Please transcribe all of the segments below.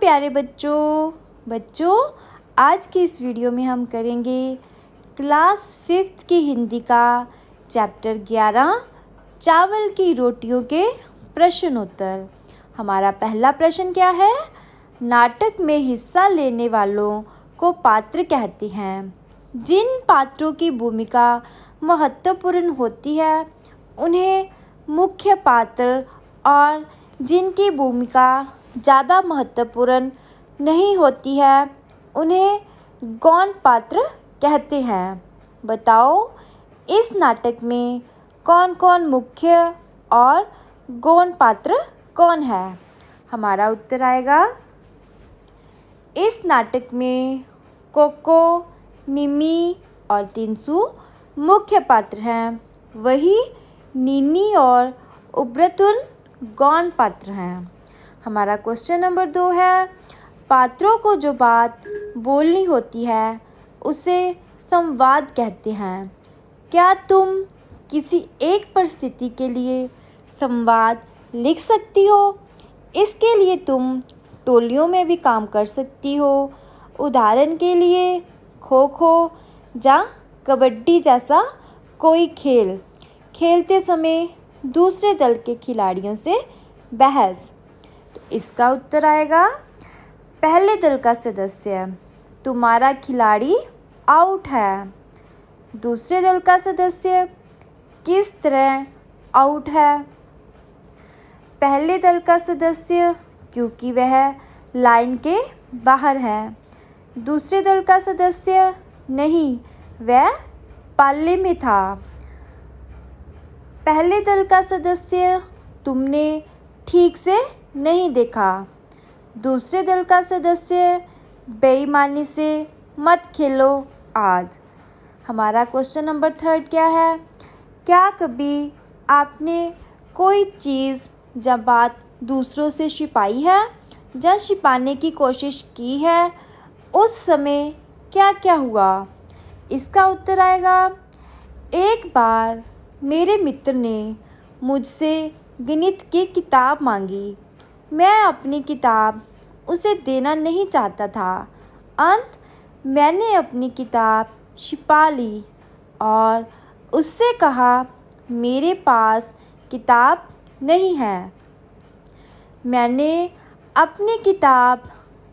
प्यारे बच्चों आज की इस वीडियो में हम करेंगे क्लास 5th की हिंदी का चैप्टर 11 चावल की रोटियों के प्रश्न उत्तर। हमारा पहला प्रश्न क्या है? नाटक में हिस्सा लेने वालों को पात्र कहते हैं। जिन पात्रों की भूमिका महत्वपूर्ण होती है उन्हें मुख्य पात्र और जिनकी भूमिका ज़्यादा महत्वपूर्ण नहीं होती है उन्हें गौण पात्र कहते हैं। बताओ इस नाटक में कौन कौन मुख्य और गौण पात्र कौन है? हमारा उत्तर आएगा इस नाटक में कोको, मिमी और तिनसु मुख्य पात्र हैं, वही नीनी और उब्रतुन गौण पात्र हैं। हमारा क्वेश्चन नंबर 2 है, पात्रों को जो बात बोलनी होती है उसे संवाद कहते हैं। क्या तुम किसी एक परिस्थिति के लिए संवाद लिख सकती हो? इसके लिए तुम टोलियों में भी काम कर सकती हो। उदाहरण के लिए खो खो या कबड्डी जैसा कोई खेल खेलते समय दूसरे दल के खिलाड़ियों से बहस। तो इसका उत्तर आएगा पहले दल का सदस्य, तुम्हारा खिलाड़ी आउट है। दूसरे दल का सदस्य किस तरह आउट है? पहले दल का सदस्य क्योंकि वह लाइन के बाहर है। दूसरे दल का सदस्य नहीं, वह पाले में था। पहले दल का सदस्य तुमने ठीक से नहीं देखा। दूसरे दल का सदस्य बेईमानी से मत खेलो आदि। हमारा क्वेश्चन नंबर 3 क्या है? क्या कभी आपने कोई चीज़ या बात दूसरों से छिपाई है या छिपाने की कोशिश की है? उस समय क्या क्या हुआ? इसका उत्तर आएगा एक बार मेरे मित्र ने मुझसे गणित की किताब मांगी। मैं अपनी किताब उसे देना नहीं चाहता था। अंत मैंने अपनी किताब छिपा ली और उससे कहा मेरे पास किताब नहीं है। मैंने अपनी किताब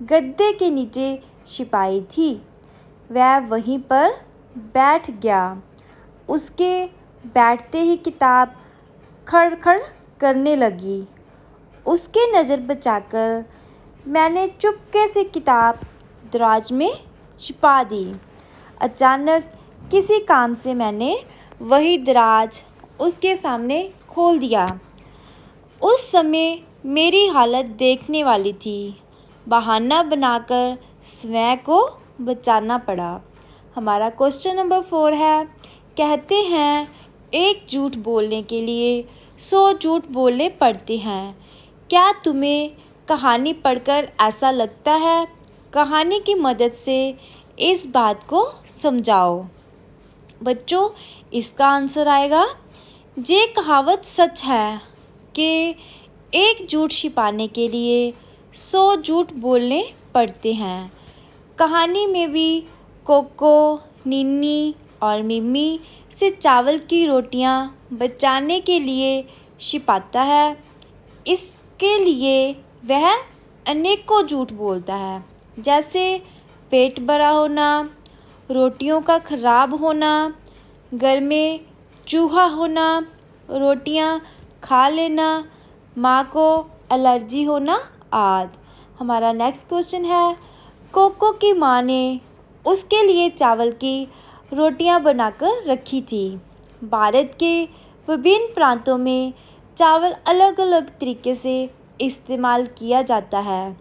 गद्दे के नीचे छिपाई थी। वह वहीं पर बैठ गया। उसके बैठते ही किताब खड़-खड़ करने लगी। उसके नज़र बचाकर मैंने चुपके से किताब दराज में छिपा दी। अचानक किसी काम से मैंने वही दराज उसके सामने खोल दिया। उस समय मेरी हालत देखने वाली थी। बहाना बनाकर स्वयं को बचाना पड़ा। हमारा क्वेश्चन नंबर 4 है, कहते हैं एक झूठ बोलने के लिए 100 झूठ बोलने पड़ते हैं। क्या तुम्हें कहानी पढ़कर ऐसा लगता है? कहानी की मदद से इस बात को समझाओ। बच्चों इसका आंसर आएगा ये कहावत सच है कि एक झूठ छिपाने के लिए 100 झूठ बोलने पड़ते हैं। कहानी में भी कोको, निन्नी और मिमी से चावल की रोटियां बचाने के लिए छिपाता है। इसके लिए वह अनेकों झूठ बोलता है, जैसे पेट भरा होना, रोटियों का खराब होना, घर में चूहा होना, रोटियां खा लेना, माँ को एलर्जी होना आदि। हमारा नेक्स्ट क्वेश्चन है, कोको की माँ ने उसके लिए चावल की रोटियां बनाकर रखी थी। भारत के विभिन्न प्रांतों में चावल अलग अलग तरीके से इस्तेमाल किया जाता है।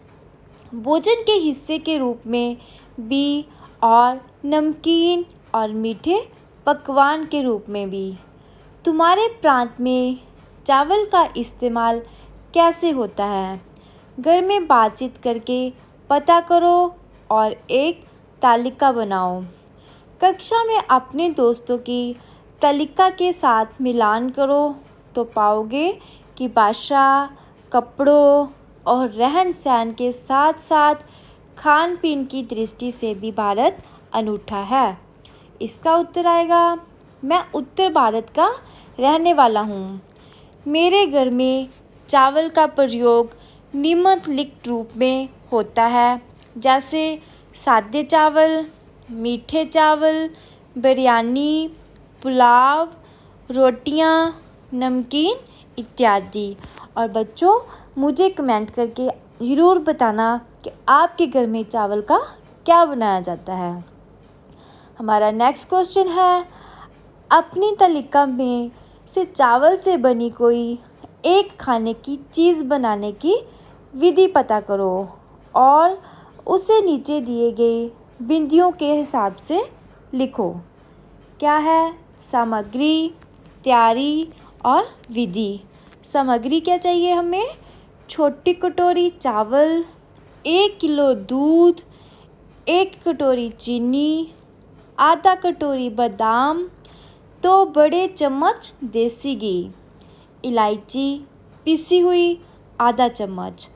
भोजन के हिस्से के रूप में भी और नमकीन और मीठे पकवान के रूप में भी। तुम्हारे प्रांत में चावल का इस्तेमाल कैसे होता है? घर में बातचीत करके पता करो और एक तालिका बनाओ। कक्षा में अपने दोस्तों की तालिका के साथ मिलान करो तो पाओगे कि भाषा, कपड़ों, और रहन सहन के साथ साथ खान पीन की दृष्टि से भी भारत अनूठा है। इसका उत्तर आएगा, मैं उत्तर भारत का रहने वाला हूँ। मेरे घर में चावल का प्रयोग निम्नलिखित रूप में होता है, जैसे सादे चावल, मीठे चावल, बिरयानी, पुलाव, रोटियां, नमकीन इत्यादि। और बच्चों, मुझे कमेंट करके ज़रूर बताना कि आपके घर में चावल का क्या बनाया जाता है। हमारा नेक्स्ट क्वेश्चन है, अपनी तालिका में से चावल से बनी कोई एक खाने की चीज़ बनाने की विधि पता करो और उसे नीचे दिए गए बिंदुओं के हिसाब से लिखो। क्या है? सामग्री, तैयारी और विधि। सामग्री क्या चाहिए हमें? छोटी कटोरी चावल, 1 किलो दूध, 1 कटोरी चीनी, आधा कटोरी बादाम, 2 बड़े चम्मच देसी घी, इलायची पिसी हुई आधा चम्मच।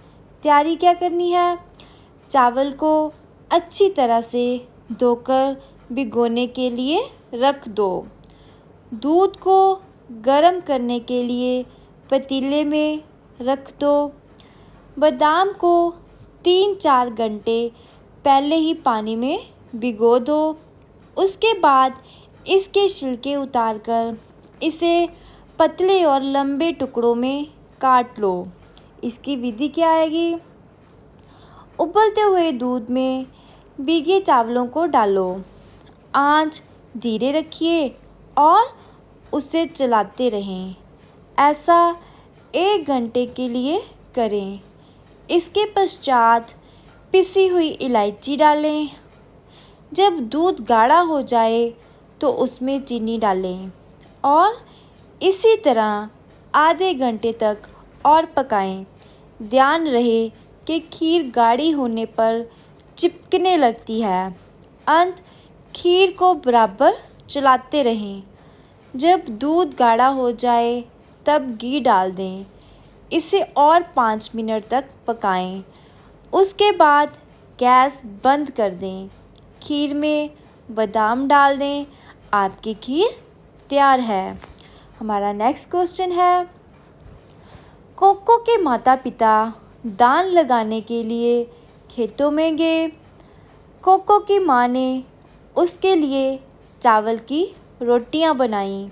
तैयारी क्या करनी है? चावल को अच्छी तरह से धोकर भिगोने के लिए रख दो। दूध को गर्म करने के लिए पतीले में रख दो। बादाम को 3-4 घंटे पहले ही पानी में भिगो दो। उसके बाद इसके छिलके उतारकर इसे पतले और लंबे टुकड़ों में काट लो। इसकी विधि क्या आएगी? उबलते हुए दूध में भीगे चावलों को डालो। आंच धीरे रखिए और उसे चलाते रहें। ऐसा 1 घंटे के लिए करें। इसके पश्चात पिसी हुई इलायची डालें। जब दूध गाढ़ा हो जाए तो उसमें चीनी डालें और इसी तरह आधे घंटे तक और पकाएं। ध्यान रहे कि खीर गाढ़ी होने पर चिपकने लगती है। खीर को बराबर चलाते रहें। जब दूध गाढ़ा हो जाए तब घी डाल दें। इसे और 5 मिनट तक पकाएं। उसके बाद गैस बंद कर दें। खीर में बादाम डाल दें। आपकी खीर तैयार है। हमारा नेक्स्ट क्वेश्चन है, कोको के माता पिता दान लगाने के लिए खेतों में गए। कोको की माँ ने उसके लिए चावल की रोटियां बनाईं।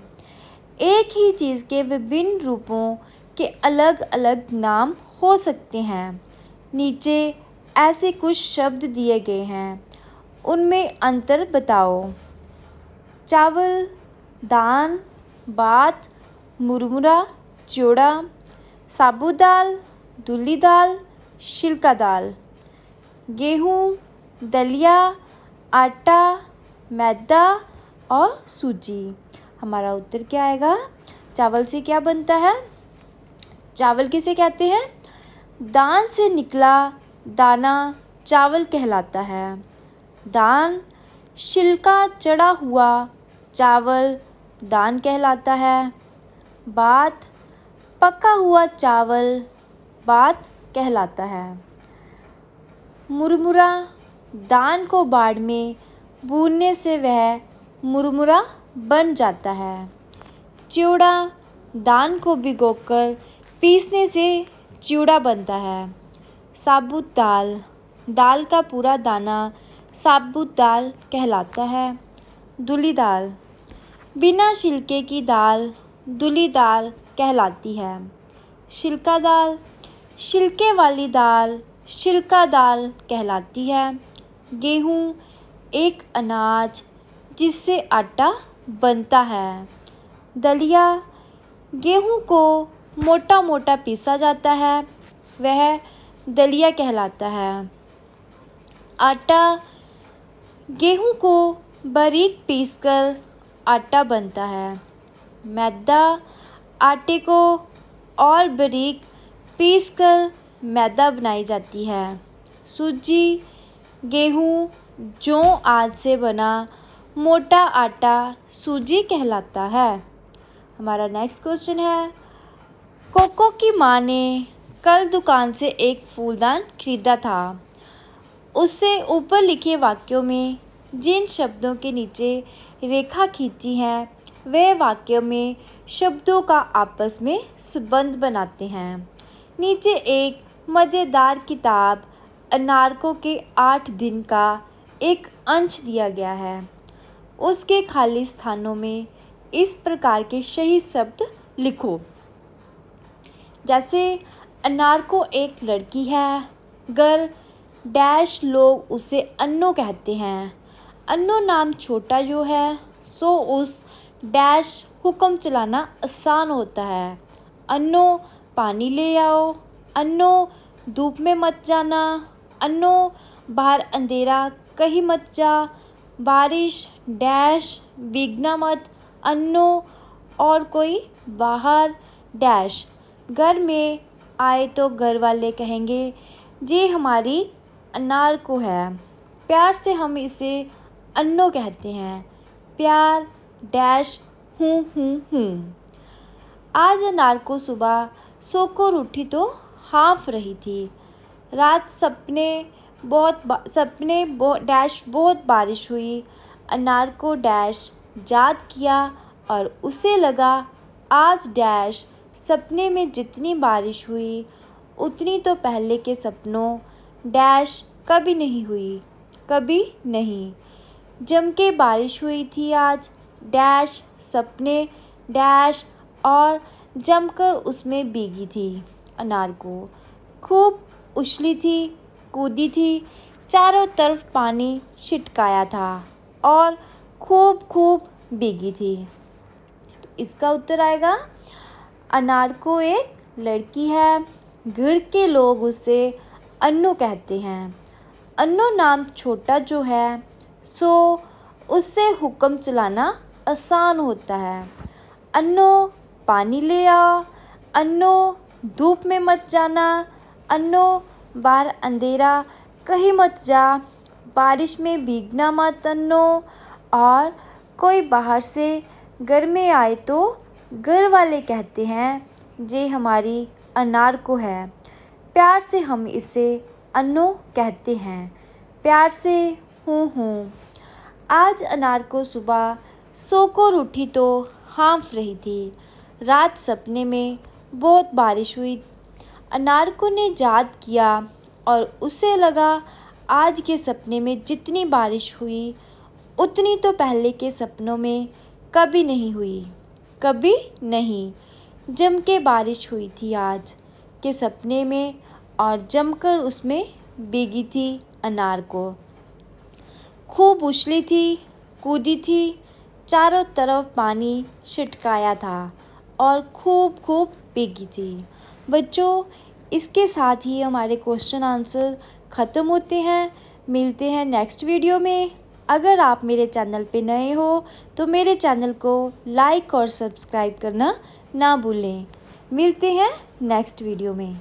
एक ही चीज़ के विभिन्न रूपों के अलग अलग नाम हो सकते हैं। नीचे ऐसे कुछ शब्द दिए गए हैं, उनमें अंतर बताओ। चावल, दान, बात, मुरमुरा, चिवड़ा, साबुत दाल, दूली दाल, छिलका दाल, गेहूँ, दलिया, आटा, मैदा और सूजी। हमारा उत्तर क्या आएगा? चावल से क्या बनता है? चावल किसे कहते हैं? दान से निकला दाना चावल कहलाता है। दान, छिलका चढ़ा हुआ चावल दान कहलाता है। बात, पका हुआ चावल बात कहलाता है। मुरमुरा, दान को बाढ़ में भूनने से वह मुरमुरा बन जाता है। चिवड़ा, दान को भिगोकर पीसने से चिवड़ा बनता है। साबुत दाल, दाल का पूरा दाना साबुत दाल कहलाता है। दूली दाल, बिना छिलके की दाल दूली दाल कहलाती है। छिलका दाल, छिलके वाली दाल छिलका दाल कहलाती है। गेहूँ, एक अनाज जिससे आटा बनता है। दलिया, गेहूँ को मोटा मोटा पीसा जाता है, वह दलिया कहलाता है। आटा, गेहूँ को बारीक पीसकर आटा बनता है। मैदा, आटे को और बारीक पीसकर मैदा बनाई जाती है। सूजी, गेहूँ, जौ आदि से बना मोटा आटा सूजी कहलाता है। हमारा नेक्स्ट क्वेश्चन है, कोको की माँ ने कल दुकान से एक फूलदान खरीदा था। उससे ऊपर लिखे वाक्यों में जिन शब्दों के नीचे रेखा खींची है वे वाक्यों में शब्दों का आपस में संबंध बनाते हैं। नीचे एक मज़ेदार किताब अनारकों के 8 दिन का एक अंश दिया गया है। उसके खाली स्थानों में इस प्रकार के सही शब्द लिखो, जैसे अनारको एक लड़की है, गर्ल डैश लोग उसे अन्नो कहते हैं। अन्नो नाम छोटा जो है सो उस डैश हुक्म चलाना आसान होता है। अन्नो पानी ले आओ, अन्नो धूप में मत जाना, अन्नो बाहर अंधेरा कहीं मत जा, बारिश डैश भीगना मत, अन्नो और कोई बाहर डैश घर में आए तो घर वाले कहेंगे ये हमारी अनारको है। प्यार से हम इसे अन्नो कहते हैं। प्यार डैश हूँ। आज अनारको सुबह सोकर उठी तो हाँफ रही थी। रात डैश बहुत बारिश हुई। अनारको डैश याद किया और उसे लगा आज डैश सपने में जितनी बारिश हुई उतनी तो पहले के सपनों डैश कभी नहीं हुई, कभी नहीं। जम के बारिश हुई थी आज डैश सपने डैश और जमकर उसमें भीगी थी। अनारको खूब उछली थी, कूदी थी, चारों तरफ पानी छिटकाया था और खूब भीगी थी। तो इसका उत्तर आएगा अनारको एक लड़की है, घर के लोग उसे अन्नो कहते हैं। अन्नो नाम छोटा जो है सो उससे हुक्म चलाना आसान होता है। अन्नो पानी ले आओ, अन्नो धूप में मत जाना, अन्नो बाहर अंधेरा कहीं मत जा, बारिश में भीगना मत अन्नो, और कोई बाहर से घर में आए तो घर वाले कहते हैं ये हमारी अनारको है। प्यार से हम इसे अन्नो कहते हैं। प्यार से हूँ। आज अनारको सुबह सोकर उठी तो हाँफ रही थी। रात सपने में बहुत बारिश हुई। अनारको ने याद किया और उसे लगा आज के सपने में जितनी बारिश हुई उतनी तो पहले के सपनों में कभी नहीं हुई, कभी नहीं। जम के बारिश हुई थी आज के सपने में और जमकर उसमें भीगी थी अनारको। खूब उछली थी, कूदी थी, चारों तरफ पानी छिटकाया था और खूब भीगी थी। बच्चों, इसके साथ ही हमारे क्वेश्चन आंसर ख़त्म होते हैं। मिलते हैं नेक्स्ट वीडियो में। अगर आप मेरे चैनल पे नए हो तो मेरे चैनल को लाइक और सब्सक्राइब करना ना भूलें। मिलते हैं नेक्स्ट वीडियो में।